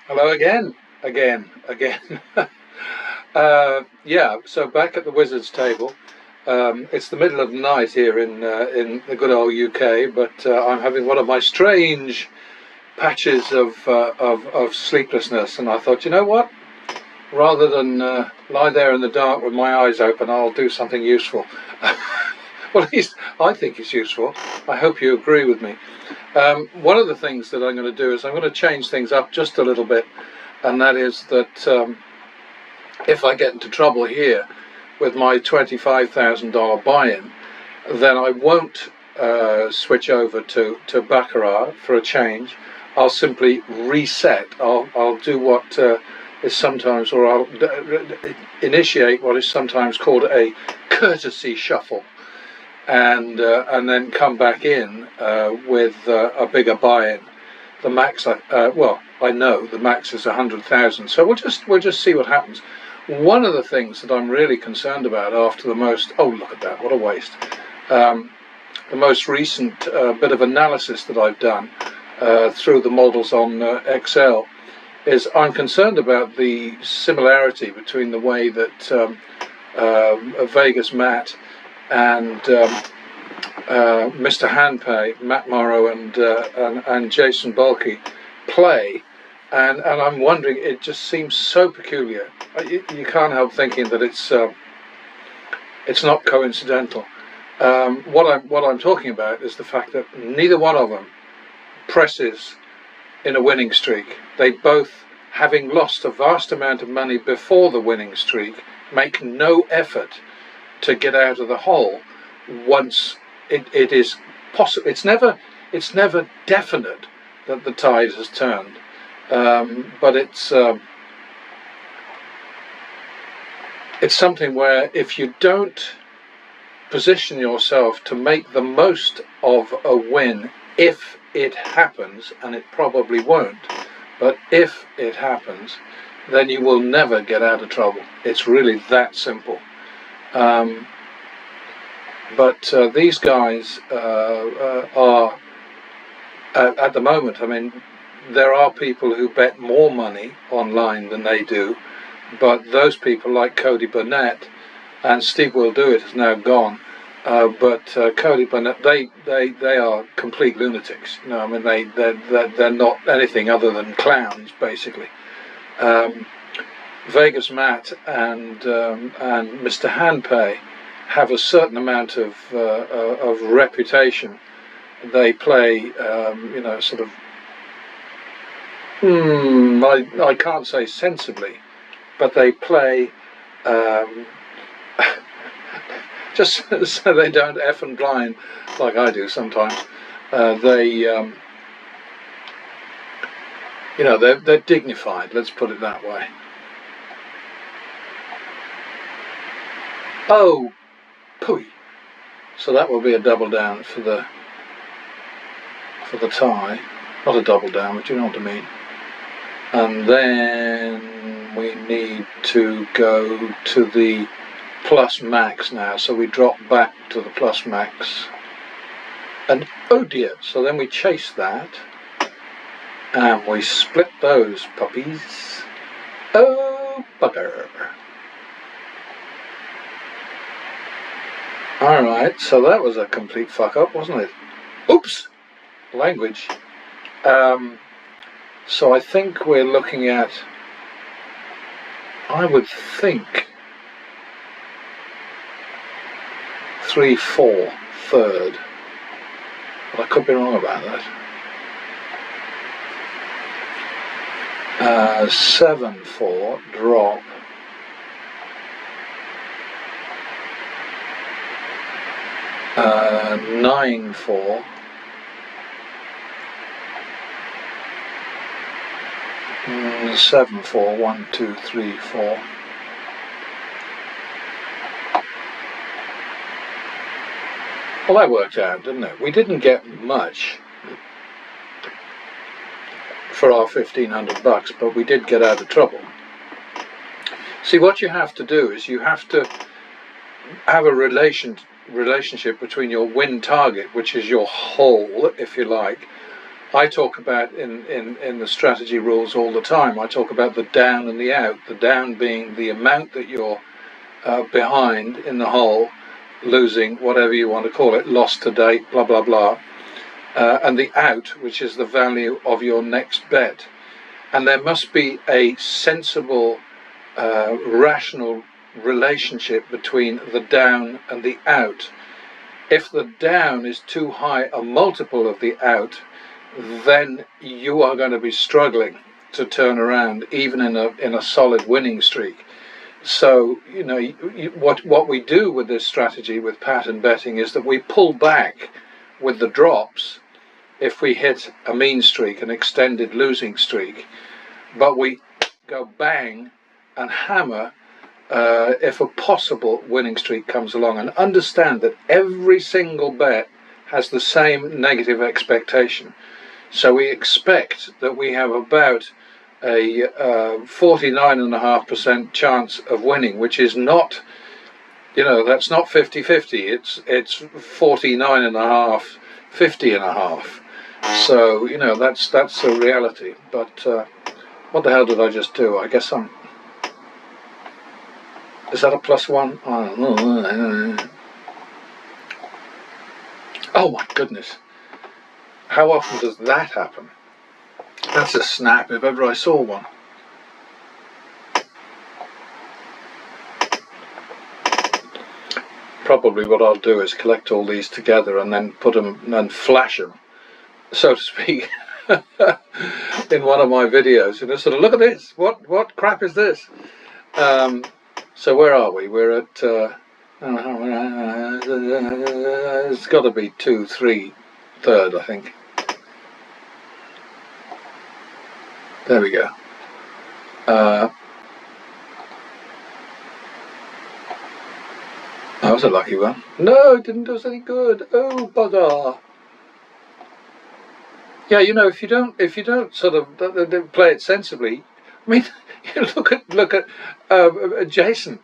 Hello again. Yeah, so back at the Wizards table. It's the middle of the night here in the good old UK, but I'm having one of my strange patches of sleeplessness, and I thought, you know what? Rather than lie there in the dark with my eyes open, I'll do something useful. Well, at least I think it's useful. I hope you agree with me. One of the things that I'm going to do is I'm going to change things up just a little bit, and that is that if I get into trouble here with my $25,000 buy-in, then I won't switch over to Baccarat for a change. I'll simply reset. I'll do what is sometimes, or I'll initiate what is sometimes called a courtesy shuffle, and then come back in with a bigger buy-in. The max, I know the max is 100,000. So we'll just see what happens. One of the things that I'm really concerned about after oh, look at that, what a waste. The most recent bit of analysis that I've done through the models on Excel is I'm concerned about the similarity between the way that Vegas Matt and Mr. Handpay, Matt Morrow and Jason Bulkey play, and I'm wondering, it just seems so peculiar. You can't help thinking that it's not coincidental. What I'm talking about is the fact that neither one of them presses in a winning streak. They both, having lost a vast amount of money before the winning streak, make no effort to get out of the hole once it is possible. It's never definite that the tide has turned, but it's something where if you don't position yourself to make the most of a win, if it happens, and it probably won't, but if it happens, then you will never get out of trouble. It's really that simple. But these guys are, at the moment, I mean, there are people who bet more money online than they do, but those people, like Cody Burnett, and Steve Will Do It is now gone, but Cody Burnett, they are complete lunatics. You know, I mean, they're not anything other than clowns, basically. Vegas Matt and Mr. Handpay have a certain amount of reputation. They play, sort of. I can't say sensibly, but they play just so they don't F and blind like I do sometimes. They're dignified. Let's put it that way. Oh, pooey. So that will be a double down for the tie. Not a double down, but you know what I mean. And then we need to go to the plus max now. So we drop back to the plus max. And oh dear, so then we chase that. And we split those puppies. Oh, bugger. Alright, so that was a complete fuck up, wasn't it? Oops! Language. So I think we're looking at, I would think, 3-4 third. But I could be wrong about that. 7-4 drop. Uh, 9-4. 7-4, 1, 2, 3, 4. Well, that worked out, didn't it? We didn't get much for our $1,500, but we did get out of trouble. See, what you have to do is you have to have a relationship between your win target, which is your hole, if you like, I talk about in the strategy rules all the time, I talk about the down and the out. The down being the amount that you're behind in the hole, losing, whatever you want to call it, lost to date, blah, blah, blah. And the out, which is the value of your next bet. And there must be a sensible, rational relationship between the down and the out. If the down is too high a multiple of the out, then you are going to be struggling to turn around, even in a solid winning streak. So, you know, what we do with this strategy with pattern betting is that we pull back with the drops if we hit a mean streak, an extended losing streak, but we go bang and hammer if a possible winning streak comes along. And understand that every single bet has the same negative expectation. So we expect that we have about a 49.5% chance of winning, which is not, you know, that's not 50-50. It's 49.5, 50.5. So, you know, that's a reality. But what the hell did I just do? I guess is that a +1? I don't know. Oh my goodness. How often does that happen? That's a snap if ever I saw one. Probably what I'll do is collect all these together and then put them and flash them, so to speak, in one of my videos. And sort of, look at this. What crap is this? So where are we? We're at. It's got to be 2, 3, 3rd, I think. There we go. That was a lucky one. No, it didn't do us any good. Oh, bugger. Yeah, you know, if you don't sort of play it sensibly, I mean, you look at Jason.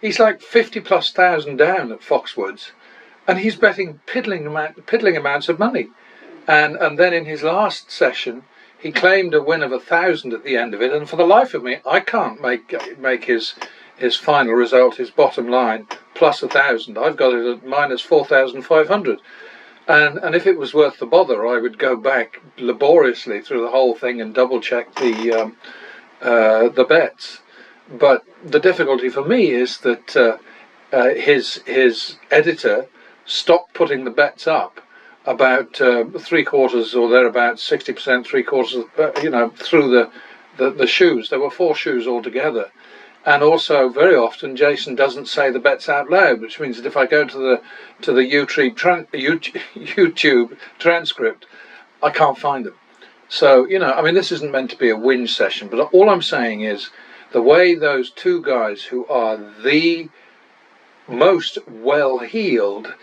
He's like 50,000+ down at Foxwoods, and he's betting piddling amounts of money. And then in his last session, he claimed a win of 1,000 at the end of it. And for the life of me, I can't make his final result, his bottom line, +1,000. I've got it at -4,500. And if it was worth the bother, I would go back laboriously through the whole thing and double check the bets. But the difficulty for me is that his editor stopped putting the bets up about 3/4 or thereabouts, 60%, 3/4, you know, through the shoes. There were 4 shoes altogether. And also, very often, Jason doesn't say the bets out loud, which means that if I go to the YouTube transcript, I can't find them. So, you know, I mean, this isn't meant to be a whinge session, but all I'm saying is the way those two guys who are the most well-heeled,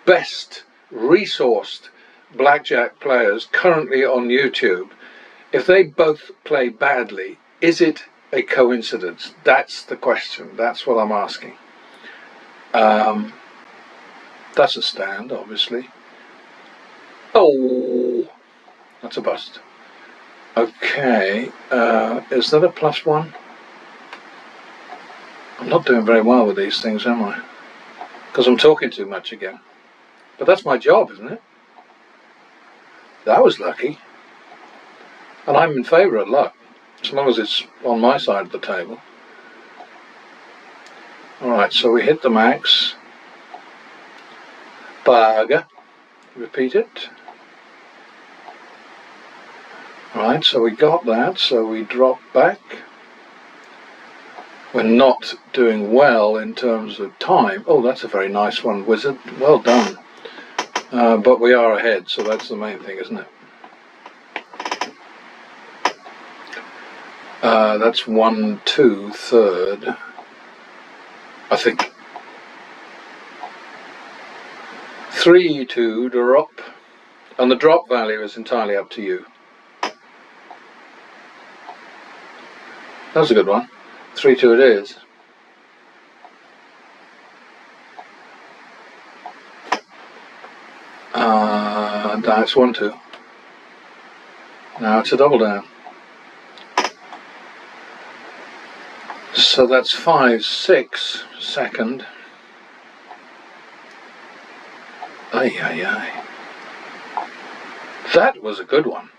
best resourced blackjack players currently on YouTube, if they both play badly, is it a coincidence? That's the question. That's what I'm asking. That's a stand, obviously. Oh, that's a bust. Okay, is that a +1? I'm not doing very well with these things, am I? Because I'm talking too much again. But that's my job, isn't it? That was lucky. And I'm in favour of luck, as long as it's on my side of the table. Alright, so we hit the max. Bugger. Repeat it. Right, so we got that, so we drop back. We're not doing well in terms of time. Oh, that's a very nice one, Wizard. Well done. But we are ahead, so that's the main thing, isn't it? That's 1, 2, 3rd, I think. 3, 2, drop. And the drop value is entirely up to you. That was a good one. 3, 2 it is. That's 1, 2. Now it's a double down. So that's 5-6 second. Ay, ay, ay. That was a good one.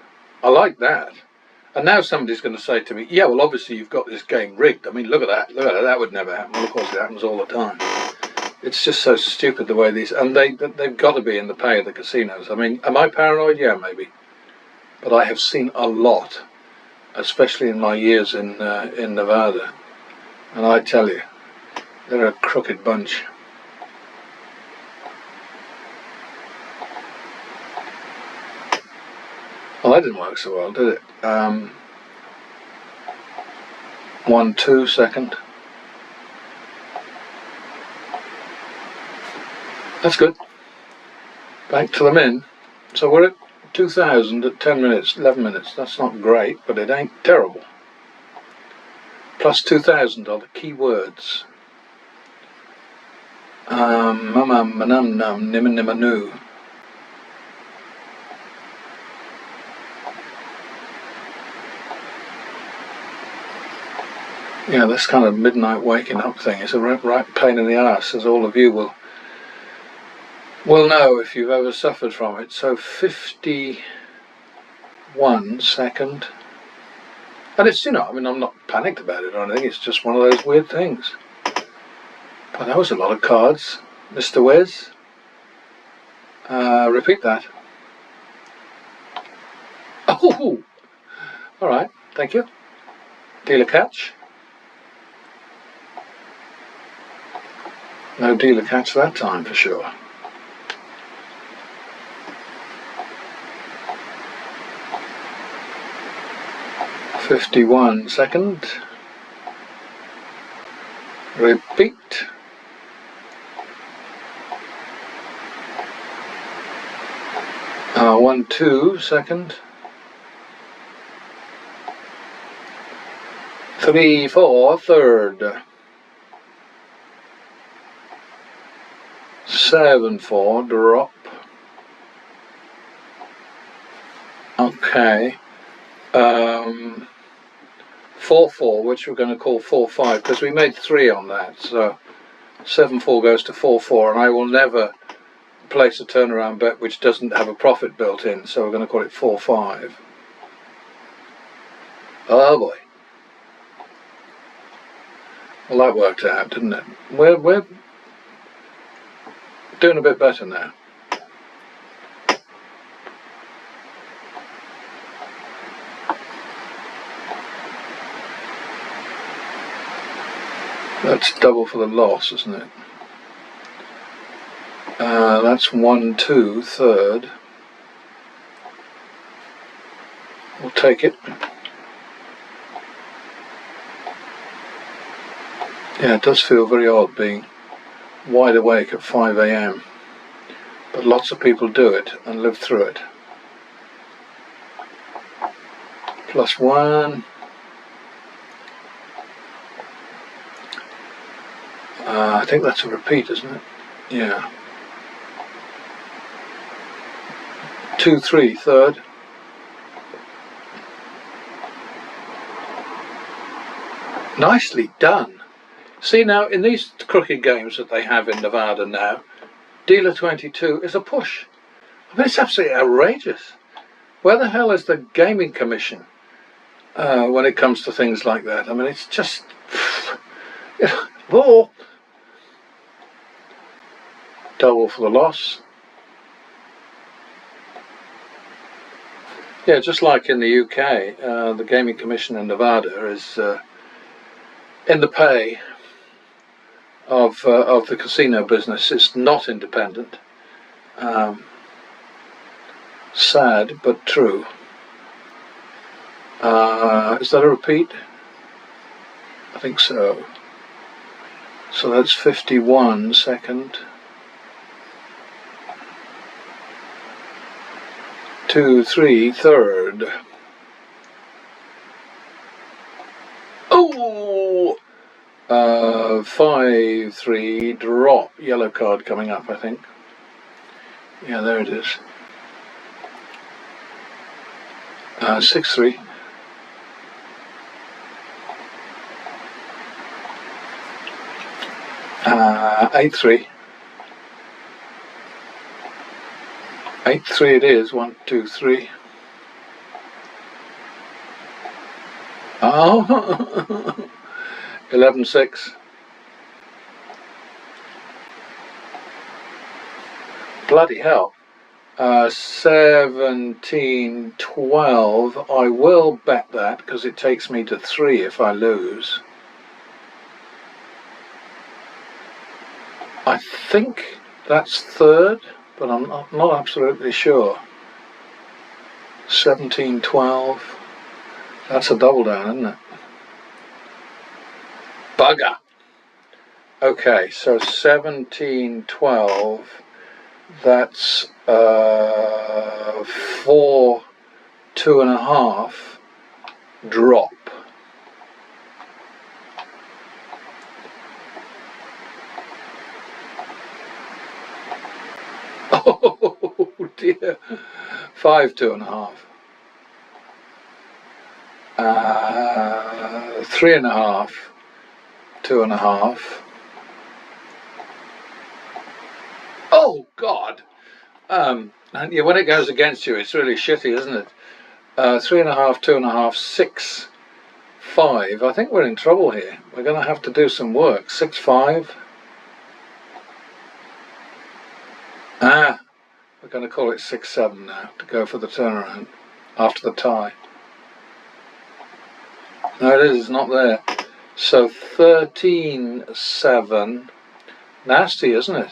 I like that. And now somebody's going to say to me, yeah, well, obviously you've got this game rigged. I mean, look at that. Look at that. That would never happen. Well, of course, it happens all the time. It's just so stupid the way these... And they've got to be in the pay of the casinos. I mean, am I paranoid? Yeah, maybe. But I have seen a lot, especially in my years in Nevada. And I tell you, they're a crooked bunch. Well, that didn't work so well, did it? 1-2 second. That's good. Back to the min. So we're at 2,000 at 10 minutes, 11 minutes. That's not great, but it ain't terrible. Plus 2,000 are the key words. Nimmanimanu. Yeah, this kind of midnight waking up thing is a right pain in the arse, as all of you will know if you've ever suffered from it. So 51 second. And it's, I mean, I'm not panicked about it or anything, it's just one of those weird things. But that was a lot of cards, Mr. Wes. Repeat that. Oh, alright, thank you. Dealer catch. No dealer catch that time for sure. .51 second. Repeat. Uh, 1-2 second. 3-4 third. 7-4 drop. Okay. 4-4, which we're going to call 4-5 because we made 3 on that. So 7-4 goes to 4-4, and I will never place a turnaround bet which doesn't have a profit built in. So we're going to call it 4-5. Oh boy. Well, that worked out, didn't it? We're doing a bit better now. That's double for the loss, isn't it? That's 1-2 third. We'll take it. Yeah, it does feel very odd being wide awake at 5 AM, but lots of people do it and live through it. +1. I think that's a repeat, isn't it? Yeah. 2-3 third. Nicely done. See, now in these crooked games that they have in Nevada now, dealer 22 is a push. I mean, it's absolutely outrageous. Where the hell is the Gaming Commission when it comes to things like that? I mean, it's just... Whoa! Double for the loss. Yeah, just like in the UK, the Gaming Commission in Nevada is in the pay of the casino business. It's not independent. Sad but true. Is that a repeat? I think so. So that's 51 second. 2-3 third. Oh! 5-3 drop. Yellow card coming up, I think. Yeah, there it is. 6-3. Uh, 8-3. 8-3 it is. 1, 2, 3. Oh, 11-6. Bloody hell. 17-12. I will bet that because it takes me to 3 if I lose. I think that's third, but I'm not absolutely sure. 17-12. That's a double down, isn't it? Bugger. Okay, so 17-12. That's 4, 2.5 drop. Oh dear. 5, 2.5. 3.5, 2.5. Oh God. And yeah, when it goes against you, it's really shitty, isn't it? 3.5, 2.5, 6, 5. I think we're in trouble here. We're going to have to do some work. 6, 5. We're going to call it 6, 7 now to go for the turnaround after the tie. No, it is. It's not there. So 13, 7. Nasty, isn't it?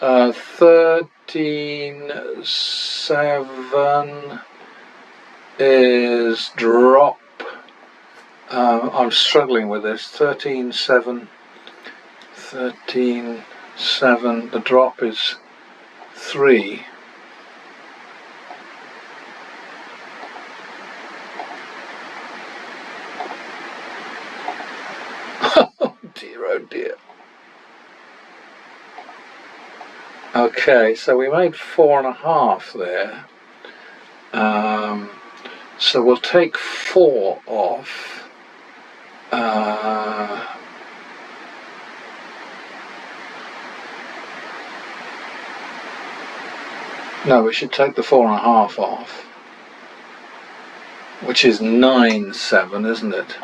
13, 7 is drop. I'm struggling with this. 13, 7. 13, 7. The drop is 3. Oh dear. Okay, so we made 4.5 there. So we'll take 4 off. No, we should take the 4.5 off, which is 9, 7, isn't it?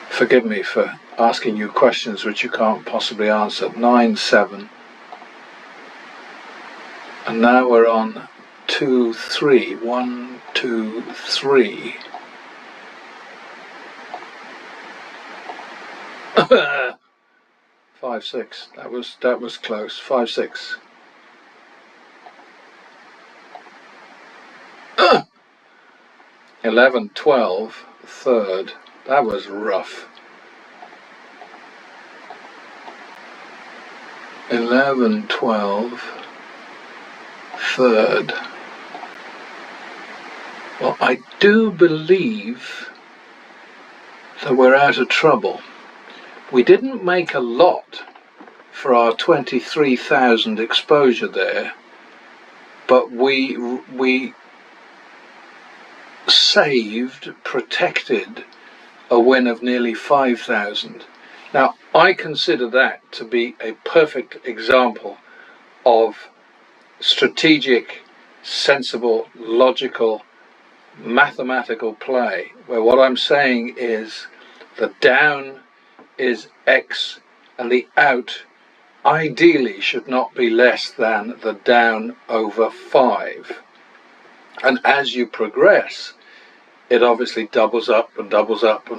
Forgive me for asking you questions which you can't possibly answer. 9, 7. And now we're on 2, 3. 1, 2, 3. 5, 6. That was close. 5, 6. 11, 12. Third. That was rough. 11, 12. Third. Well, I do believe that we're out of trouble. We didn't make a lot for our 23,000 exposure there, but we saved, protected a win of nearly 5,000. Now, I consider that to be a perfect example of strategic, sensible, logical, mathematical play, where what I'm saying is the down is X and the out ideally should not be less than the down over 5. And as you progress, it obviously doubles up and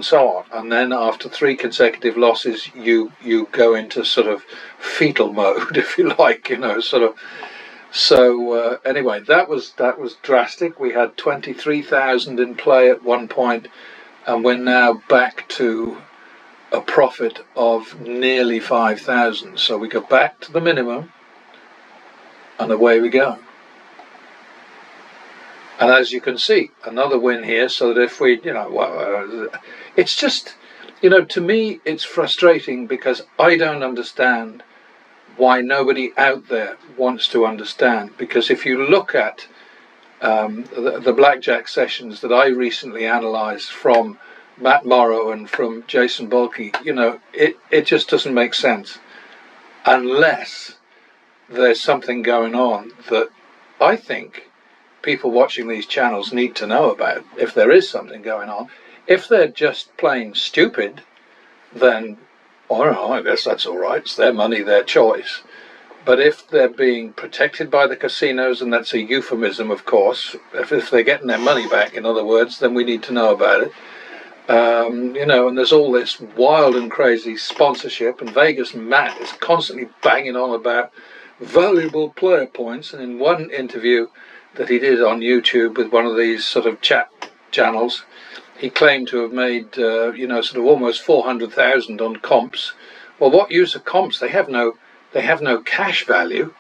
so on. And then after 3 consecutive losses, you go into sort of fetal mode, if you like, sort of. So anyway, that was drastic. We had 23,000 in play at one point, and we're now back to a profit of nearly 5,000. So we go back to the minimum, and away we go. And as you can see, another win here, so that if we, it's just, to me, it's frustrating because I don't understand why nobody out there wants to understand. Because if you look at the blackjack sessions that I recently analysed from Matt Morrow and from Jason Bulkey, you know, it just doesn't make sense unless there's something going on that I think people watching these channels need to know about. If there is something going on, if they're just plain stupid, then I guess that's all right. It's their money, their choice. But if they're being protected by the casinos, and that's a euphemism, of course, if they're getting their money back, in other words, then we need to know about it. You know, and there's all this wild and crazy sponsorship, and Vegas Matt is constantly banging on about valuable player points. And in one interview that he did on YouTube with one of these sort of chat channels, he claimed to have made, you know, sort of almost 400,000 on comps. Well, what use are comps? They have no cash value.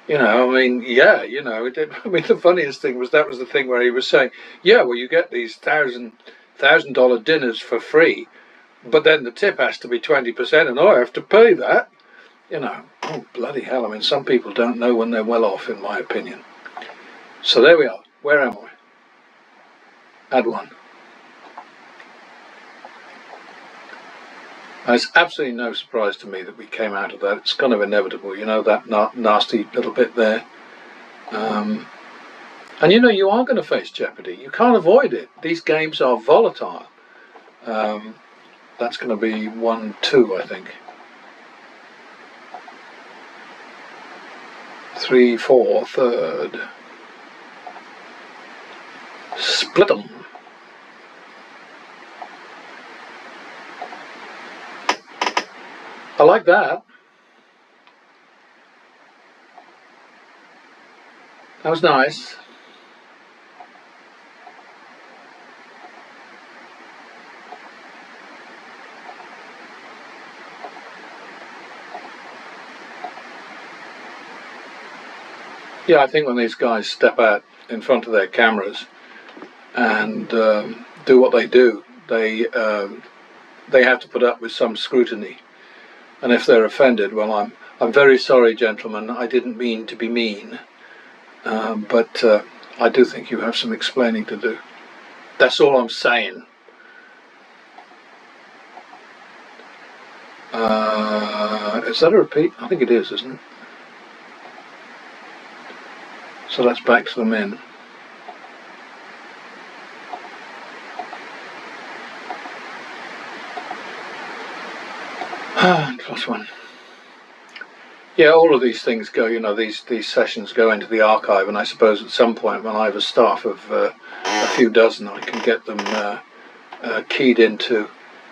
You know, I mean, yeah, you know, I mean, the funniest thing was that was the thing where he was saying, yeah, well, you get these $1,000 dinners for free, but then the tip has to be 20%, and I have to pay that. You know, oh, bloody hell. I mean, some people don't know when they're well off, in my opinion. So there we are. Where am I? Add one. And it's absolutely no surprise to me that we came out of that. It's kind of inevitable, you know, that nasty little bit there. And you know, you are going to face jeopardy. You can't avoid it. These games are volatile. That's going to be 1-2, I think. 3-4, third. Split 'em. I like that. That was nice. Yeah, I think when these guys step out in front of their cameras and do what they do, they have to put up with some scrutiny. And if they're offended, well, I'm very sorry, gentlemen. I didn't mean to be mean, but I do think you have some explaining to do. That's all I'm saying. Is that a repeat? I think it is, isn't it? So that's back to the men. Plus one. Yeah, all of these things go, you know, these sessions go into the archive, and I suppose at some point when I have a staff of a few dozen, I can get them keyed into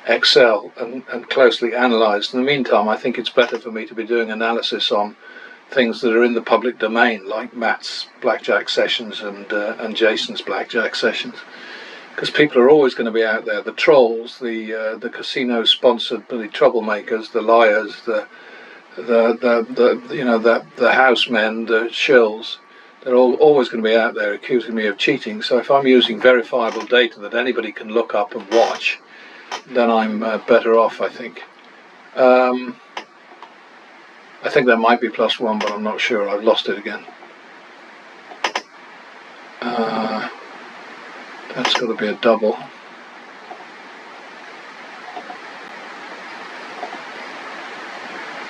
Excel and closely analysed. In the meantime, I think it's better for me to be doing analysis on things that are in the public domain, like Matt's blackjack sessions and Jason's blackjack sessions, because people are always going to be out there. The trolls, the casino-sponsored, the troublemakers, the liars, the housemen, the shills. They're always going to be out there accusing me of cheating. So if I'm using verifiable data that anybody can look up and watch, then I'm better off, I think. I think there might be plus one, but I'm not sure. I've lost it again. That's got to be a double.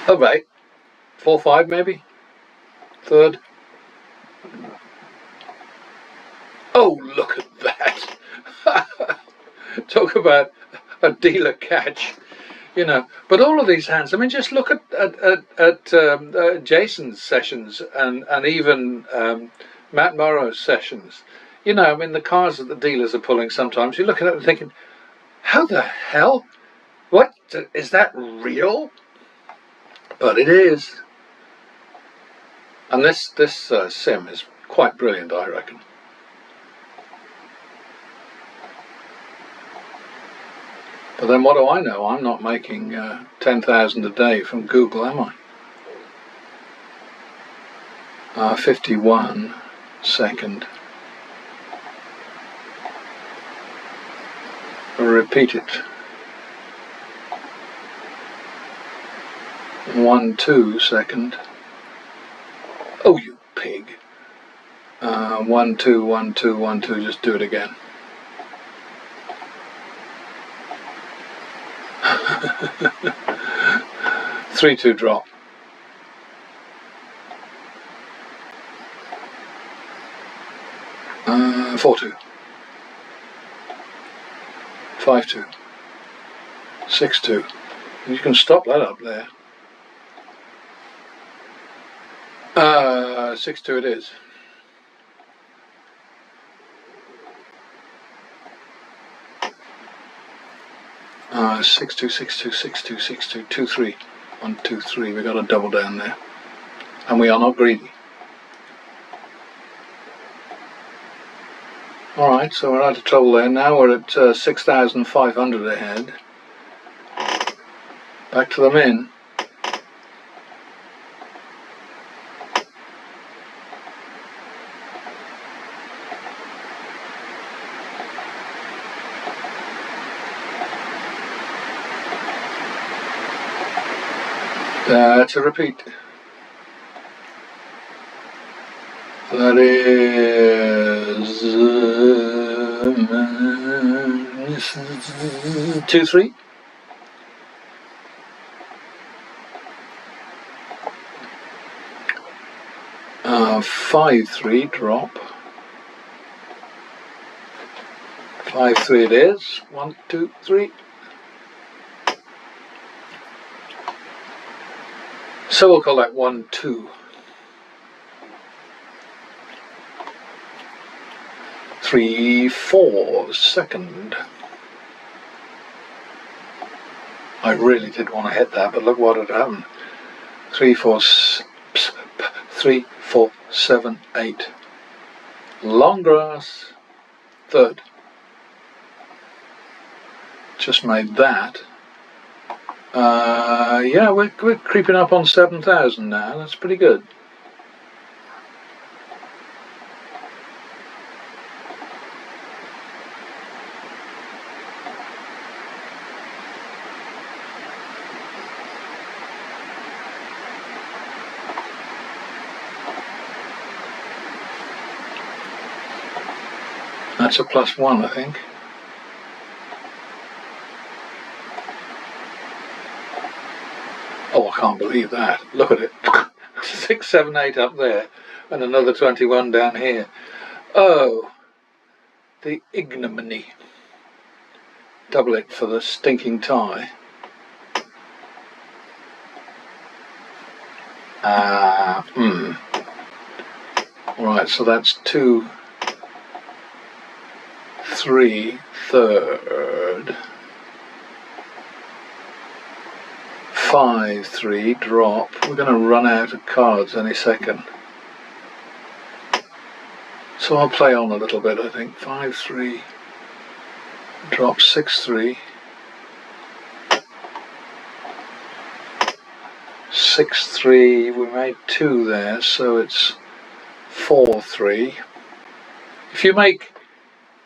Oh, right. 4-5 maybe? Third. Oh, look at that. Talk about a dealer catch. You know, but all of these hands, I mean, just look at Jason's sessions and even Matt Morrow's sessions. You know, I mean, the cards that the dealers are pulling sometimes, you're looking at them thinking, how the hell? What? Is that real? But it is. And this sim is quite brilliant, I reckon. But then what do I know? I'm not making 10,000 a day from Google, am I? 51 second. Repeat it. 1-2 second. Oh, you pig. 1, 2, 1, 2, 1, 2, just do it again. Three, 2 drop. 4, 2. 5, 2. 6, 2. You can stop that up there. 6, 2 it is. Uh, 6, 2, 6, 2, 6, 2, 6, 2, 2, 3. 1, 2, 3. We got a double down there. And we are not greedy. Alright, so we're out of trouble there. Now we're at 6,500 ahead. Back to the min. To repeat. That is 2, 3. Uh, 5, 3 drop. 5, 3 it is. 1, 2, 3. So we'll call that 1, 2. 3, 4, second. I really did want to hit that, but look what had happened. 3, 4, 3, 4, 7, 8. Long grass, third. Just made that. Yeah, we're creeping up on 7,000 now. That's pretty good. That's a +1, I think. Oh, I can't believe that. Look at it. 6, 7, 8 up there, and another 21 down here. Oh, the ignominy. Double it for the stinking tie. Alright, so that's 2, 3, third. 5, 3 drop. We're going to run out of cards any second. So I'll play on a little bit, I think. 5, 3. Drop 6, 3. 6, 3. We made 2 there, so it's 4, 3. If you make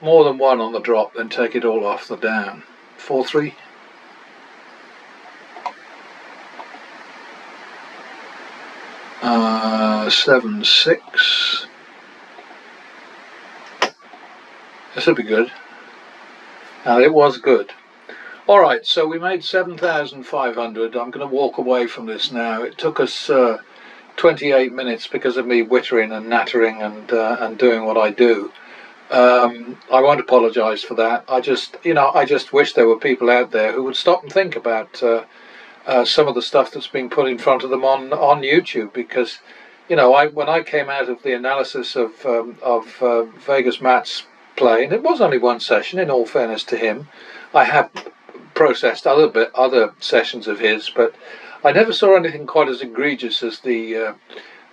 more than 1 on the drop, then take it all off the down. 4, 3. 7, 6. This will be good. And it was good. Alright, so we made 7,500. I'm going to walk away from this now. It took us 28 minutes because of me whittering and nattering and doing what I do. I won't apologise for that. I just wish there were people out there who would stop and think about some of the stuff that's being put in front of them on YouTube, because when I came out of the analysis of Vegas Matt's play, and it was only one session, in all fairness to him, I have processed other sessions of his, but I never saw anything quite as egregious as the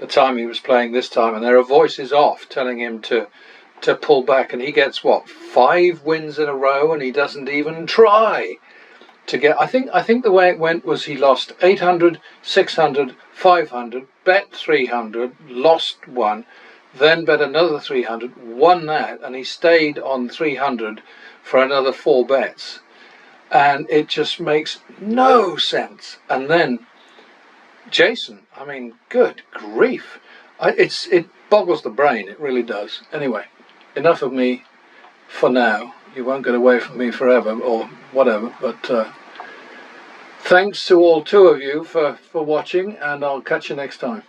time he was playing this time. And there are voices off telling him to pull back, and he gets what, 5 wins in a row, and he doesn't even try to get. I think the way it went was he lost 800, 600, 500, bet 300, lost 1, then bet another 300, won that, and he stayed on 300 for another 4 bets, and it just makes no sense. And then Jason, I mean, good grief, it boggles the brain, it really does. Anyway, enough of me for now. You won't get away from me forever or whatever, but thanks to all 2 of you for watching, and I'll catch you next time.